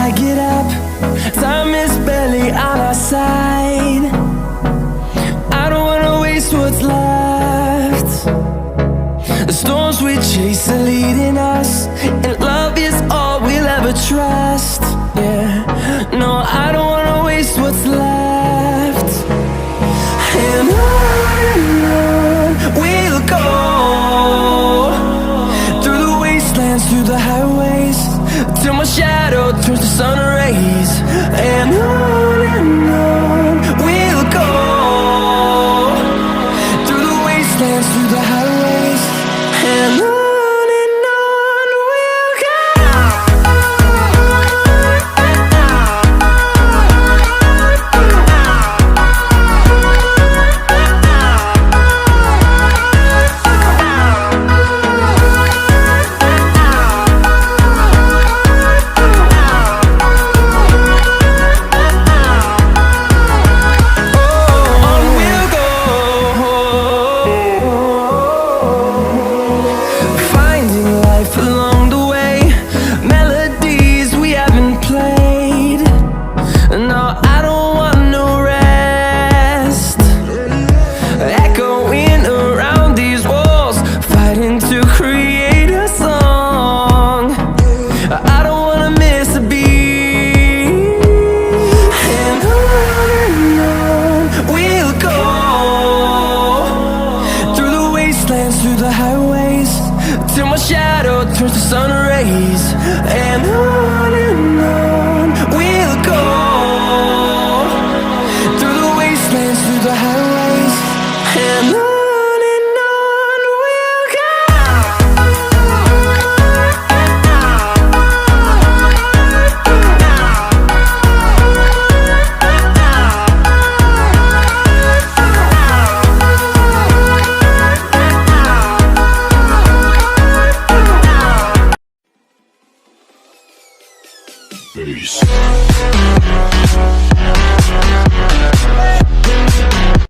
I get up, time is barely on our side. I don't wanna waste what's left. The storms we chase are leading us, and love is all we'll ever trust. Yeah, no, I don't wanna waste what's left. And on we'll go, through the wastelands, through the highways, till my shadow turns to sun rays. And on we'll go, through the wastelands, through the highways, and on. Along the way, melodies we haven't played. No, I don't want no rest. Echoing around these walls, fighting to create a song. I don't wanna miss a beat. And on we'll go, through the wastelands, through the highways, till my shadow turns to sun rays. And on we'll go, through the wastelands, through the highways, and on we'll go. Peace.